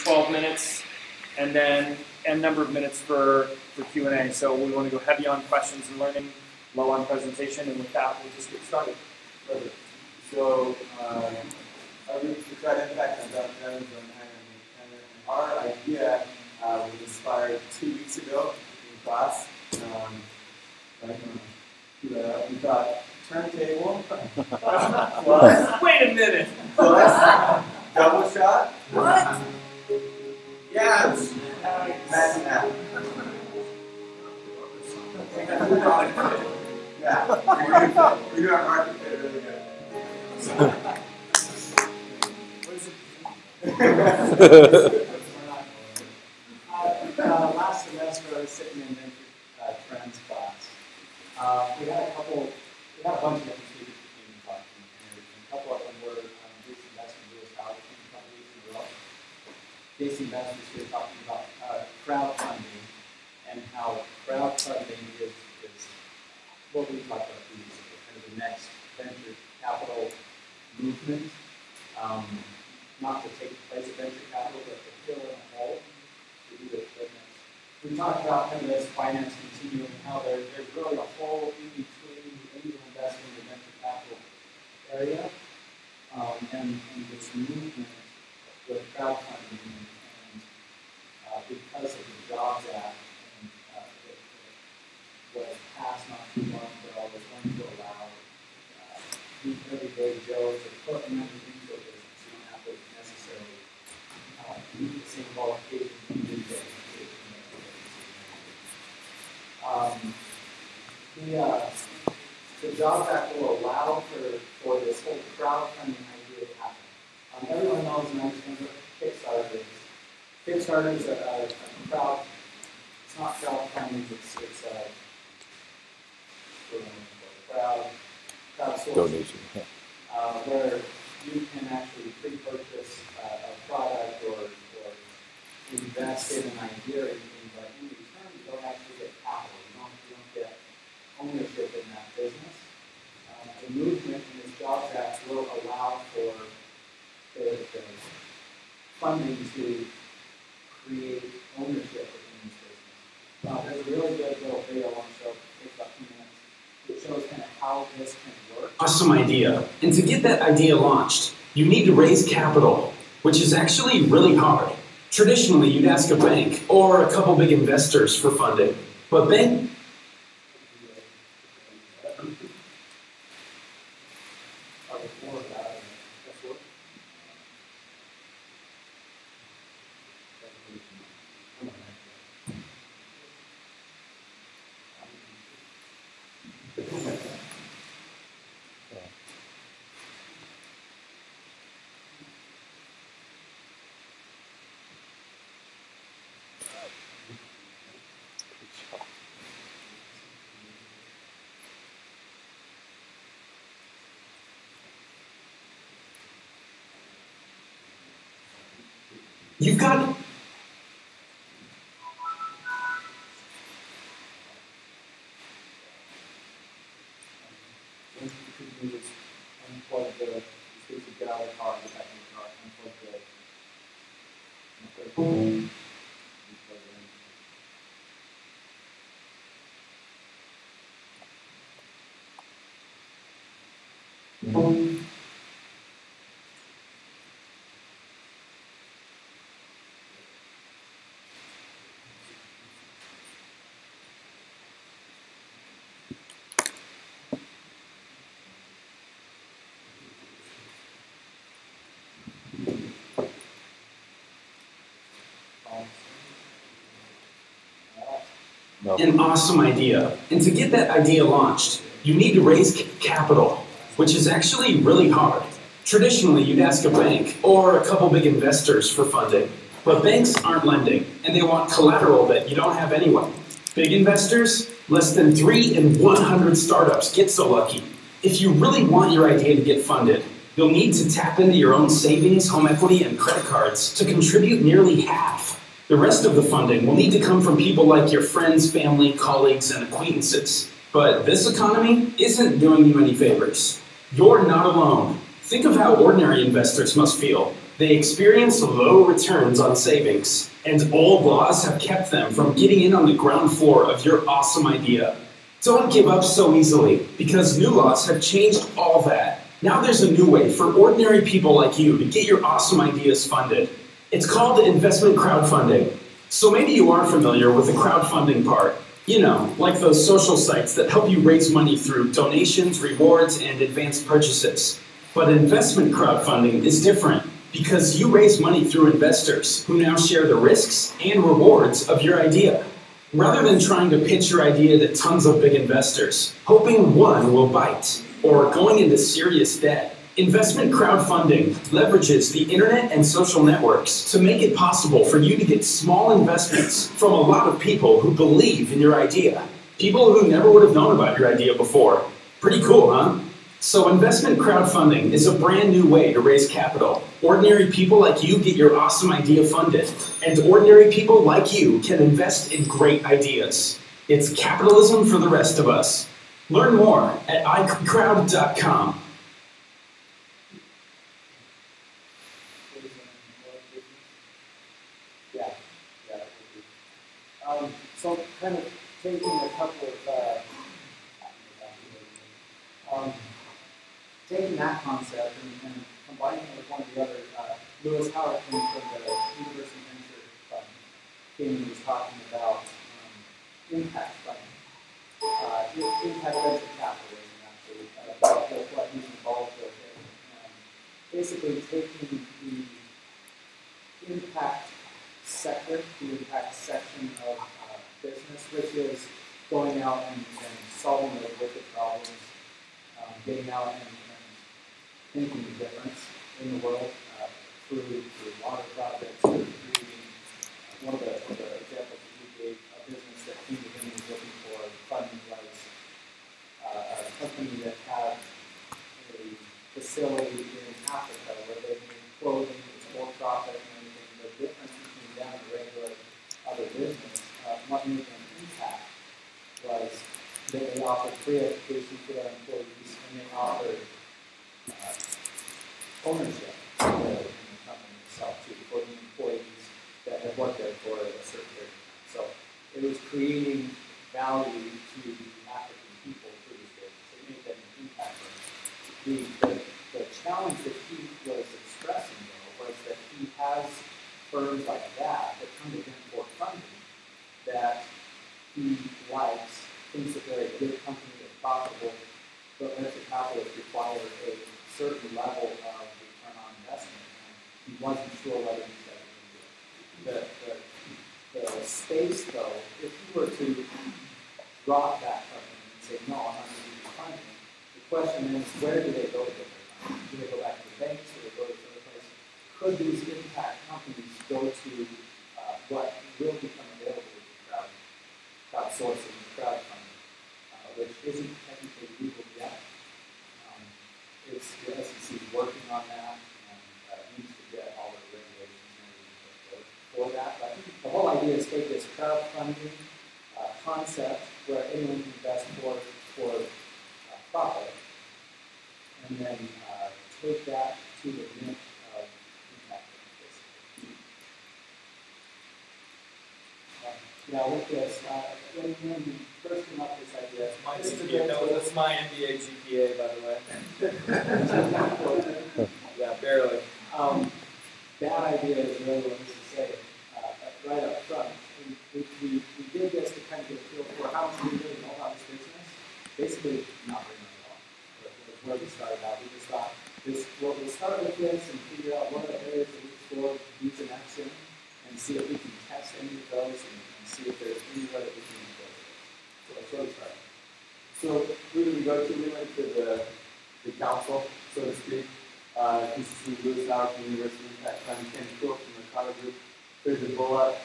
12 minutes, and then n number of minutes for Q&A. So we want to go heavy on questions and learning, low on presentation, and with that, we'll just get started. Perfect. So, our group is to try to impact on Dr. Evans and our idea was inspired 2 weeks ago in class. We thought turntable plus. Wait a minute. Plus double shot. What? Yeah. Imagine that. Yeah. We're doing our market fit really good. Last semester I was sitting in Venture Trends class. We had a bunch of different speakers who came and talked to me, and a couple of them were Jason Best and Lewis Howard from companies in a row. Jason Best was here talking about crowdfunding and how crowdfunding is what we talked about previously, kind of the next venture capital movement. Not to take the place of venture capital, but to fill in a hole to do the business. We talked about kind of this finance continuum and how there's really a hole in between the angel investing and the venture capital area, and this movement with crowdfunding and because of the Jobs Act and what was passed not too long ago was going to allow everyday Joe to put money into a business. You don't have to necessarily meet the same qualifications you do that. The Jobs Act will allow for this whole crowdfunding idea to happen. Everyone knows and understands what Kickstarter is. Kickstarter is a crowd. It's not crowdfunding. It's crowdsourcing. Donation. Where you can actually pre-purchase a product or invest in an idea or anything, but in return you don't actually get capital. You don't get ownership in that business. The movement in this Jobs Act will allow for the funding to create ownership within this business. There's a really good little video I want to show. It takes about 2 minutes. It shows kind of how this can work. Awesome idea. And to get that idea launched, you need to raise capital, which is actually really hard. Traditionally, you'd ask a bank or a couple big investors for funding. But you've got... Unplug the speaker, get out of the car, get back in the car, unplug the No. An awesome idea. And to get that idea launched, you need to raise capital, which is actually really hard. Traditionally, you'd ask a bank or a couple big investors for funding. But banks aren't lending, and they want collateral that you don't have anyway. Big investors? Less than 3 in 100 startups get so lucky. If you really want your idea to get funded, you'll need to tap into your own savings, home equity, and credit cards to contribute nearly half. The rest of the funding will need to come from people like your friends, family, colleagues, and acquaintances. But this economy isn't doing you any favors. You're not alone. Think of how ordinary investors must feel. They experience low returns on savings, and old laws have kept them from getting in on the ground floor of your awesome idea. Don't give up so easily, because new laws have changed all that. Now there's a new way for ordinary people like you to get your awesome ideas funded. It's called investment crowdfunding. So maybe you are familiar with the crowdfunding part. You know, like those social sites that help you raise money through donations, rewards, and advanced purchases. But investment crowdfunding is different, because you raise money through investors who now share the risks and rewards of your idea. Rather than trying to pitch your idea to tons of big investors, hoping one will bite, or going into serious debt, investment crowdfunding leverages the internet and social networks to make it possible for you to get small investments from a lot of people who believe in your idea. People who never would have known about your idea before. Pretty cool, huh? So investment crowdfunding is a brand new way to raise capital. Ordinary people like you get your awesome idea funded, and ordinary people like you can invest in great ideas. It's capitalism for the rest of us. Learn more at iCrowd.com. So kind of taking a couple of, taking that concept and combining it with one of the other, Lewis Howard came from the University Venture Fund, came and was talking about impact funding, impact venture capitalism actually, about what he's involved with it. Basically taking the impact sector, the impact section of business, which is going out and solving those wicked problems, getting out and making a difference in the world through water projects, through creating one of the examples that we gave, a business that he was looking for funding was a company that had a facility in Africa where they made clothing, it's for profit and everything. The difference between them and regular other business, what made them impact was that they offered free education to their employees and they offered ownership in the company itself too for the employees that had worked there for a certain period of time. So it was creating value to the African people through this business. It made them an impact. The challenge that he was expressing though was that he has firms like that come to him for funding that he likes, thinks that they're a good company, they're profitable, but venture capitalists require a certain level of return on investment, and he wasn't sure whether he said it. The space, though, if he were to drop that company and say, no, I'm not going to give you funding, the question is, where do they go to get their funding? Do they go back to the banks, or do they go to other places? Could these impact companies go to what will become available with crowdsourcing, crowdfunding, which isn't technically legal yet? It's the SEC is working on that and needs to get all the regulations and everything for that. But the whole idea is take this crowdfunding concept where anyone can invest for profit, and then take that to the niche of impact. Now with this, when you first came up with this idea, that's my MBA GPA, by the way. Yeah, barely. That idea is really what to say right up front. We did this to kind of get a feel for how much we really know about this business. Basically, not very much at all. That's where we started out. We just thought, we'll start with this and figure out what are the areas that we explore, use an action, and see if we can test any of those and see if there's anywhere that we can go. So that's where we started. So who did we go to? We went to the council, so to speak. This is Lewis Howard from the University of Impact Fund, Ken Cook from the Carter Group, Fraser Bullock,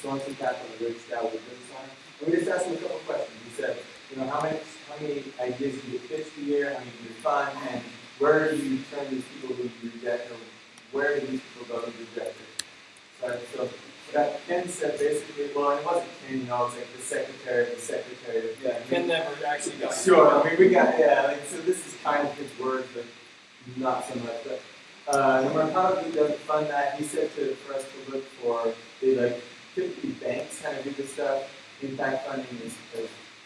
Sorensen Capital, and Rick Scow with business line. And we just asked him a couple of questions. We said, how many ideas do you pitch a year? How many do you fund? And where do you turn these people who you reject, or where do these people go who reject it? So that Ken said basically, well, it wasn't Ken, it's like the secretary. Yeah, Ken never actually got Sure, I mean, we got, so this is kind of his words, but not so much. But The Mercado Group doesn't fund that. He said for us to look for, typically banks kind of do this stuff. Impact funding is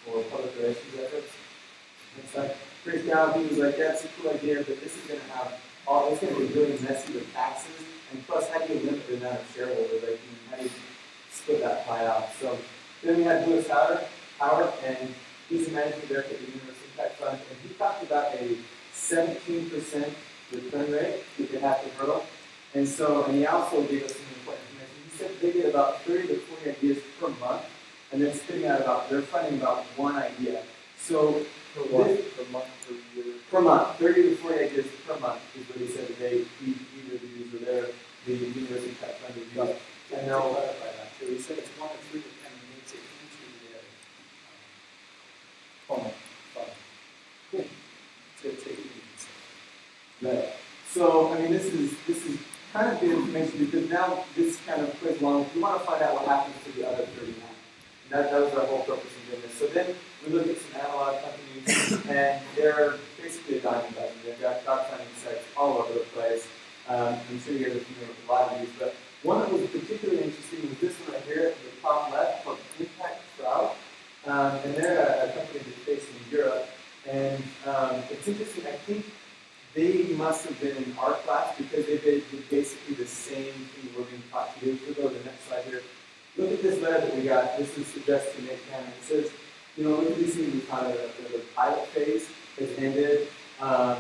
for public relations efforts. It's like, pretty down, he was like, that's a cool idea, but this is going to have it's going to be really messy with taxes, and plus, how do you limit the amount of shareholders? Like, how do you split that pie out? So then we had Lewis Howard, and he's the managing director of the University Impact Fund, and he talked about a 17% return rate if you have to hurdle. And he also gave us some important information. He said they get about 30 to 40 ideas per month, and then they're funding about one idea. So Per month, per year? Per month, 30 to 40 ideas per month is what he said that he reviews or the University Impact Fund reviews. And they'll clarify that too. He said it's 1 to 3 that kind of makes it into their fund. To take it easy. Right. So, I mean, this is kind of good information because now this kind of plays along. We want to find out what happens to the other 39. And that was our whole purpose in doing this. So then we looked at some analog companies, and they're basically a dime dozen. They've got crowdfunding sites all over the place. I'm sure you guys are familiar with a lot of these, but one that was particularly interesting was this one right here at the top left called Impact Crowd. And they're a company that's based in Europe. And it's interesting, I think they must have been in our class because they did basically the same thing we're being taught to do. If we go to the next slide here, look at this letter that we got. This is suggested to Nick Cannon. It says, look at these things we kind of the pilot phase has ended.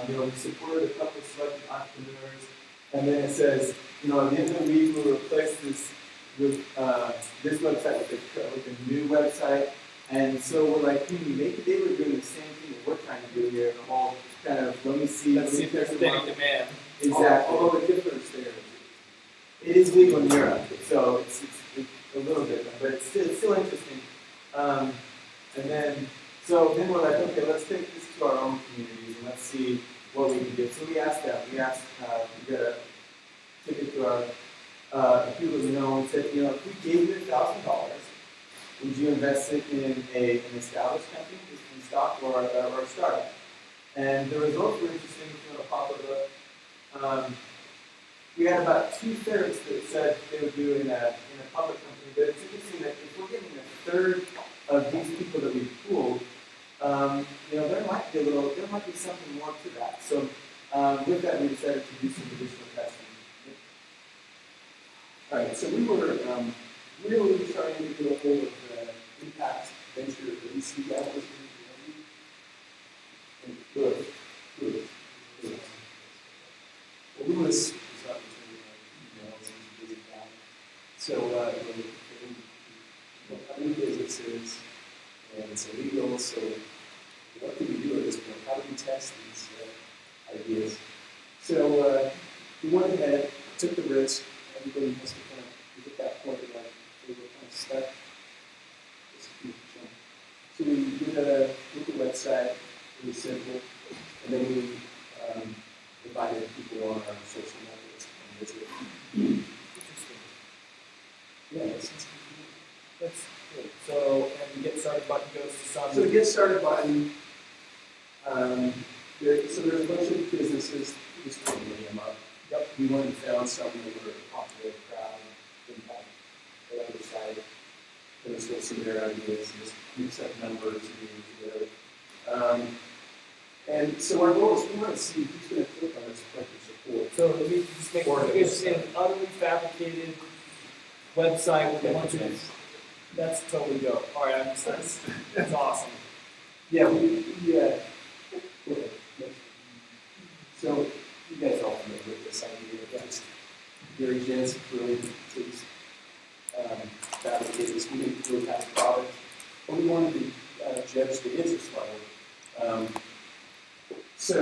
We supported a couple of selected entrepreneurs. And then it says, at the end of the week, we'll replace this with this website with a new website. And so we're like, maybe they were doing the same thing that we're trying to do here. The whole kind of, let me see if there's a big demand. Exactly. Although the difference there, it is legal in Europe, so it's a little different, but it's still interesting. Then we're like, okay, let's take this to our own communities and let's see what we can do. So we asked them. We asked, we took it to our people that we know and said, if we gave you $1,000, would you invest it in an established company, in stock, or a startup? And the results were interesting. If you want to pop it up, we had about 2/3 that said they would do it in a public company. But it's interesting that if we're getting 1/3 of these people that we pooled, there might be something more to that. So with that, we decided to do some additional testing. all right, so we were really trying to get a hold of the Impact Venture, the VC that was in good. Well, Lewis was up to emails and busy guy. So, new businesses, and it's illegal, so what do we do at this point? How do we test these ideas? So, we went ahead, took the risk. Everybody has to kind of get that point of like, they were kind of stuck. So we did a look at the website, it was simple, and then we invited people on our social networks and visit. Interesting. Yeah, That's good. So, and the Get Started button goes to some. So the Get Started button, so there's a bunch of businesses, just to name them up. Yep, we went and found some that were popular, crowd, impact, the other side. And let's go see their ideas and just mix up numbers and together. And so our goal is we want to see who's going to click on this collective support. So let me just make sure it's an utterly fabricated website with a bunch of. That's totally dope. All right, that's awesome. Yeah, so you guys all familiar with this idea of just Gary Jens really to fabricate this. We didn't really have a product, but we wanted to judge the interest level. So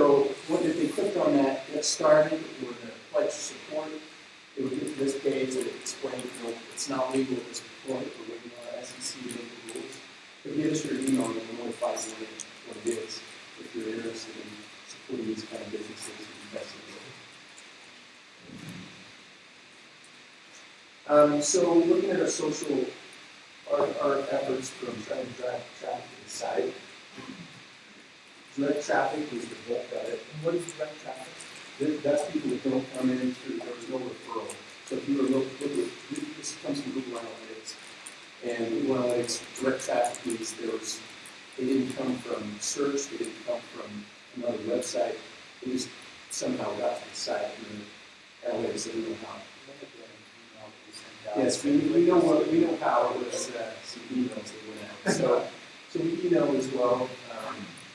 if they clicked on that Get Started or the pledge support, it would get to this page that explains it's not legal at this point, we're waiting on our SEC to make the rules. But give us your email and we'll notify you what it is if you're interested in supporting these kind of businesses and investing in them. So looking at our social, our efforts from trying to drive traffic to the site. Direct traffic is the bulk of it. And what is direct traffic? That's people that don't come in through, there was no referral. So if you were look at, this comes from Google Analytics. And Google Analytics direct traffic means they didn't come from search, they didn't come from another website. They just somehow got to the site and the analytics didn't know how. Yes, we know how. It was some emails that went out. So we email as well.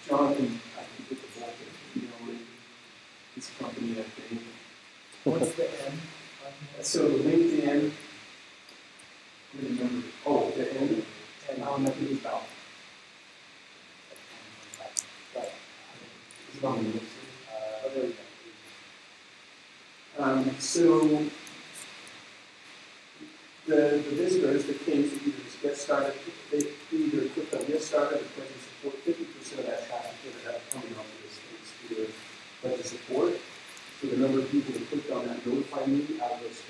Jonathan, I can put the bulk of the email in his company, I think. What's the end? So the LinkedIn, I remember. Oh, the end. And how much is about? It's about me. So the visitors that came to either get started, they either clicked on get started or click to support. 50% of that traffic ended up coming off of this thing to click to support. So the number of people that clicked on that notify me out of those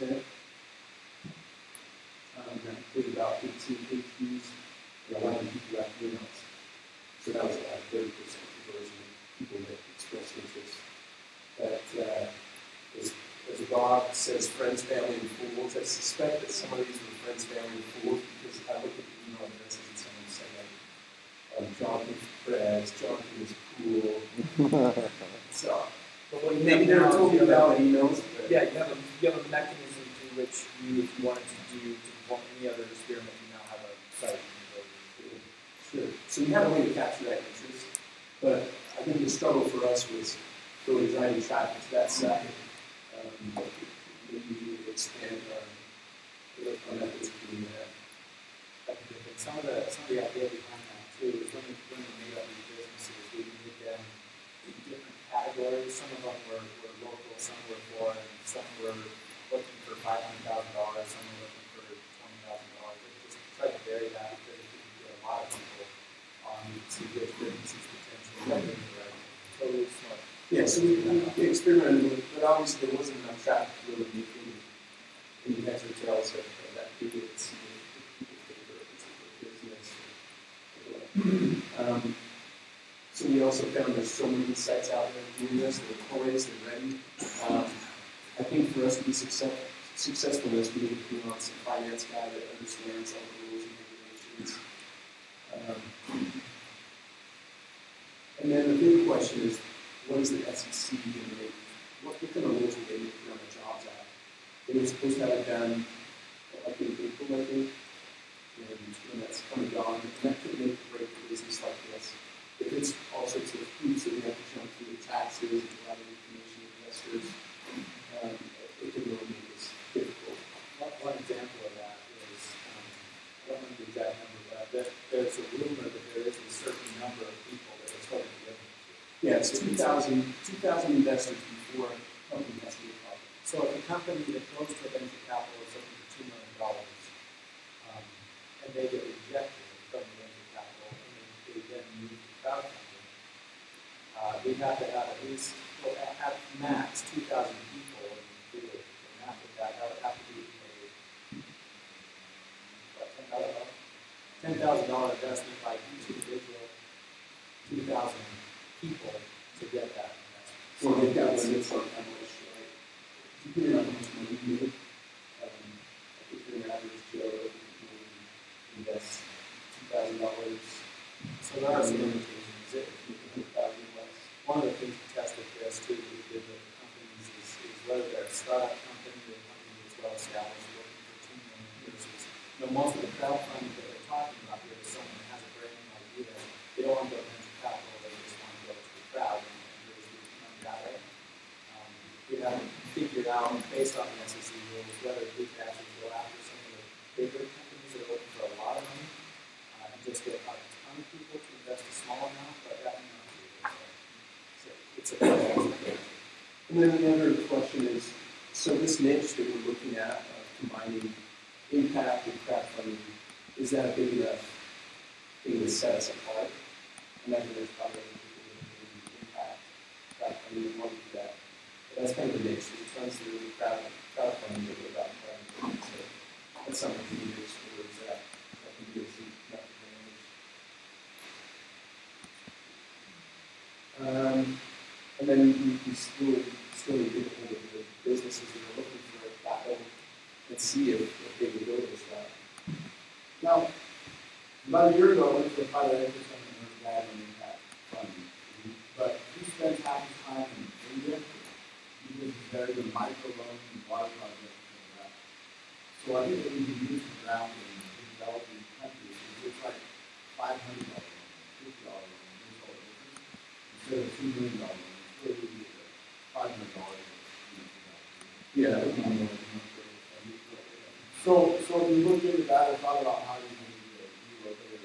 50%, that included about 15 page views and 11 people left emails. So that was about 30% conversion of people that expressed interest. But as Bob says, friends, family, and fools, I suspect that some of these were friends, family, and fools because I looked at the email addresses and someone said, like, Jonathan Perez, Jonathan is cool. So, maybe they were totally valid emails. But Yeah, you have a mechanism through which you, if you wanted to do to perform any other experiment, you now have a site you can go to. Sure. So we had a way to capture that interest, but I think the struggle for us was really driving traffic to that site. Maybe expand our methods of doing that. Some of the idea behind that too is when we made up these businesses, we made them in different categories. Some of them were local, some were foreign, some were looking for $500,000, some were looking for $20,000. Just try to vary that because we can get a lot of people on to which businesses potentially. Totally smart. Yeah, so we experimented with it, but obviously there wasn't enough traffic to really make any heads or tails of that big business. So we also found there's so many sites out there doing this, they're poised, they're ready. I think for us to be successful in this, we need to be on some finance guy that understands all the rules and regulations. And then the big question is, what is the SEC going to make? What kind of rules are they making on the Jobs Act? They were supposed to have it done like in April, I think, and that's kind of gone. And that could make or break a business like this. If it's all sorts of hoops that we have to jump through, the taxes and a lot of information to investors, it could really make this difficult. One example of that is, I don't remember the exact number, but there's a rumor that there is a certain number of people that are starting to live. Yeah, it's 2,000 investors before a company has to be public. So if a company that goes to a venture capital is looking for $2 million, and they get rejected from the venture capital, and they then move to crowdfunding, we have to have at least, well, at max, 2,000 people do it. And after that would have to be a $10,000 investment by each individual, 2,000 people to get that investment. So they've got limits on how much, right? You figure out how much money you need. If you're an average Joe, you invest $2,000. So there are some limitations. If you can $100,000 less. One of the things to test with this too, we did with companies is whether they're a startup company or a company that's well established looking for $2 million versus, most of the crowdfunding that they're talking about here is someone that has a brand new idea. They don't want to go to venture capital, they just want to go to the crowd and raise the money that way. We haven't figured out, based on the SEC rules, whether we can actually go after some of the bigger companies that are looking for a lot of money and just get a ton of people to invest a small amount, but that may not be it. It's a process. And then another question is, so this niche that we're looking at, combining impact and crowdfunding, is that a big enough thing to set us apart? I imagine there's probably impact, crowdfunding, and want to do that. But that's kind of the niche. It runs through crowdfunding that we're about crowdfunding. So that's something we need to explore is that can give us enough advantage. And then then we still need to get hold of the businesses that are looking for capital and see if they would go this route. Now, about a year ago, I went to a private equity summit in Uruguay and impact funding. But he spends half his time in India. He was very good microloan and water projects and that. So I think that we can use the ground in developing countries. It's like $500, $50, instead of $2 million. It's really $500. Yeah, that would be more. So when you look into that and thought about how you can relocate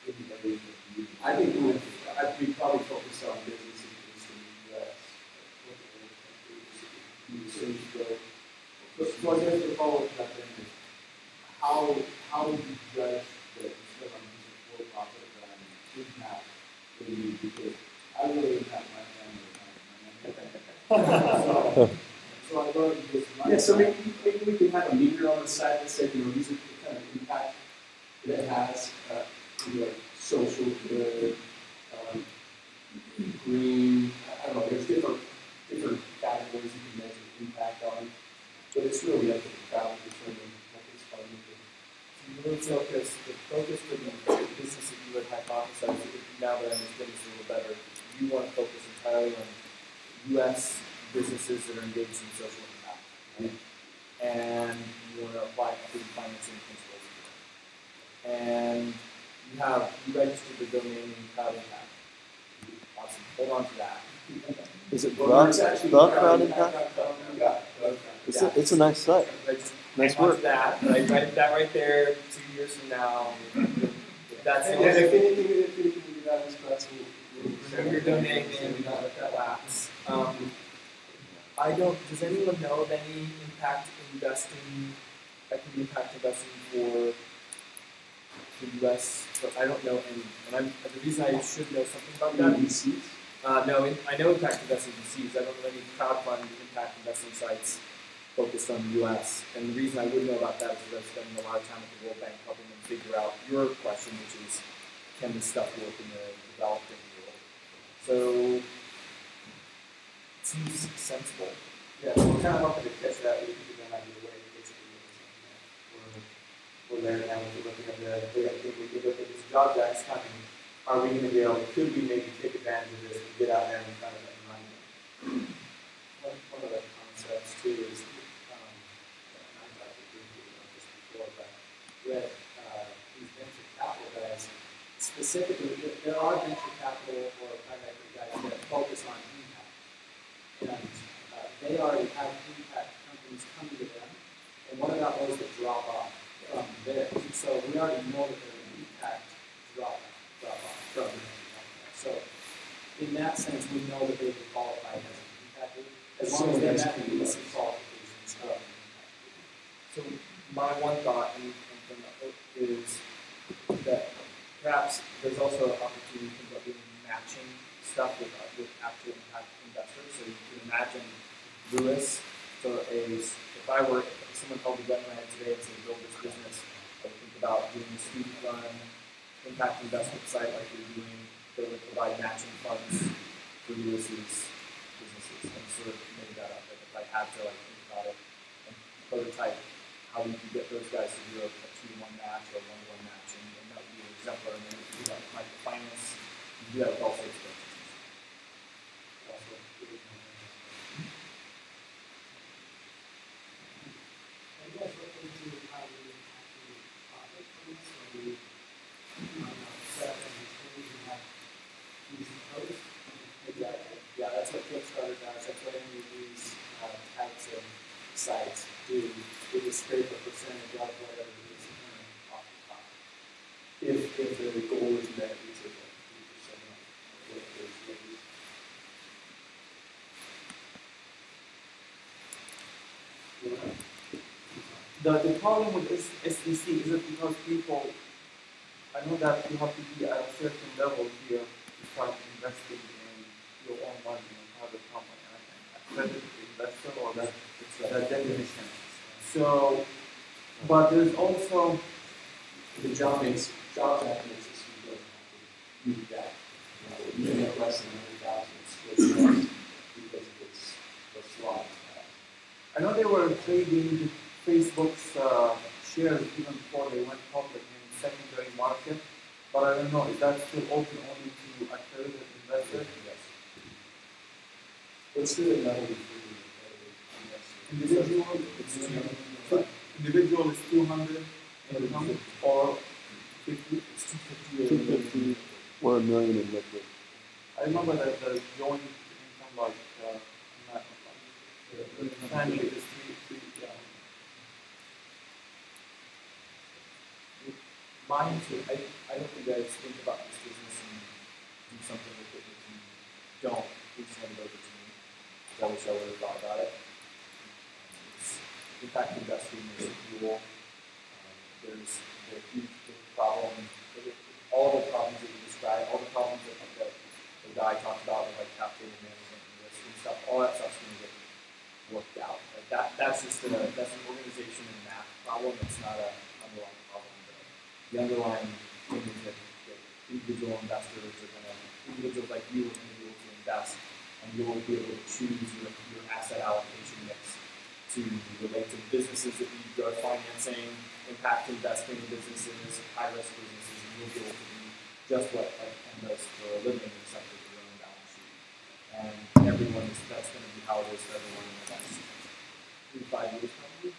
or do I think we probably focus on businesses in the U.S. So I guess the follow-up question is, how would you judge that you still on a for-profit brand impact in you? Because I really impact my family. So I go to this. Yeah, so maybe we can have a meter on the side that said, these are the kind of impact that it has, like social good, green, I don't know, there's different categories you can measure impact on, but it's really up to the crowd to determine what it's funding. The focus for the business that you would hypothesize, now that I understand this a little better, you want to focus entirely on U.S. businesses that are engaged in social impact. Right? And you want to apply clean financing principles. And you registered the domain name Crowd Impact. Awesome. Hold on to that. Is it The Crowd Impact? It's a nice site. Nice hang on work. to that. Right? Write that right there 2 years from now. That's And if anything we do that, that's remember your domain name, we don't let that lapse. Does anyone know of any impact investing, equity impact investing for the US? So I don't know any. And the reason I should know something about that. No, I know impact investing VCs. I don't know any crowdfund impact investing sites focused on the US. And the reason I would know about that is because I'm spending a lot of time at the World Bank helping them figure out your question, which is, can this stuff work in the developing world? So it seems sensible. Yeah, so we're kind of hoping to catch that. We think that might be the way to get to the we're there now. We're looking at we could look at this job that's coming. Are we going to be able? Could we maybe take advantage of this and get out there and kind of run it? One of the concepts too is, I've talked to people about this before, but with these venture capital guys, specifically, there are venture capital or private equity guys that focus on impact. And they already have impact companies coming to them, and what about those that drop off from theirs? So we already know that there's an impact drop off from them. So in that sense, we know that they would qualify as an impact group, as long as they have the basic qualifications of an impact group. So my one thought is that perhaps there's also an opportunity to think about doing matching stuff with actual impact investors. So you can imagine Lewis. So if someone called me gun my head today and said build this business, I would think about doing a student run impact investment site like you're doing that would provide matching funds for Lewis's businesses. And sort of made that up. Like if I had to think about it and prototype how we could get those guys to do a 2-to-1 match or a 1-to-1 match, and that would be an exemplar. And then we could do that with microfinance. You can do that with all sorts of businesses. Yeah, that's what Kickstarter does. That's what any of these types of sites do. They just scrape a percentage of whatever it is off the top. If the goal is met, it's a 3% of what those things. The problem with SEC is that because people, I know that you have to be at a certain level here to start investing in your own money in private company. And I think accredited investor or that definition. So, but there's also The Jobs Act makes it so you don't have to do that. You can make less than $100,000 was lost because of the slot. I know they were trading Facebook's shares even before they went public in secondary market, but I don't know, is that still open only to accredited investors? Yes. What's the amount of Individual, it's 200. Individual is 200 income or 50. It's 250. 250 or $1 million in liquid? I remember that the joint income like family is three. Mine too. I hope you guys think about this business and do something with it. If you don't, please send it over to me. I wish I would have thought about it. It's impact investing is fuel. There's a huge big problem. All the problems that you described, all the problems that the guy talked about, like capital management and risk and stuff, all that stuff's going to get worked out. Like that's just that's an organization and math problem. It's not an underlying problem. The underlying thing is that individual investors are going to, individuals like you are going to be able to invest, and you'll be able to choose your asset allocation mix to relate to businesses that need growth financing, impact investing businesses, high risk businesses, and you'll be able to do just what Ken does for a living, except with your own balance sheet. And that's going to be how it is for everyone in the next 3 to 5 years, probably.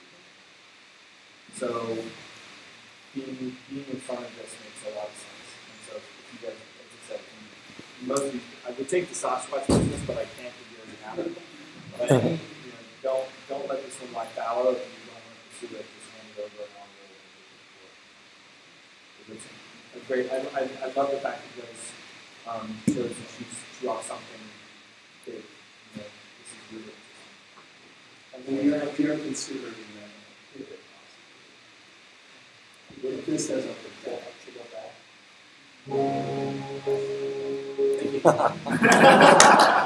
So being in front of this makes a lot of sense. And so if you guys, as I said, most of you, I would take the Sasquatch business, but I can't if you already have it. But don't let this one lie fallow. If you don't want to pursue it, just hand it over and on the road. It's great. I love the fact that you guys chose to chew off something big. This is really interesting. And then you're considering pivot possibly. What if this doesn't work out? Should go back? Thank you.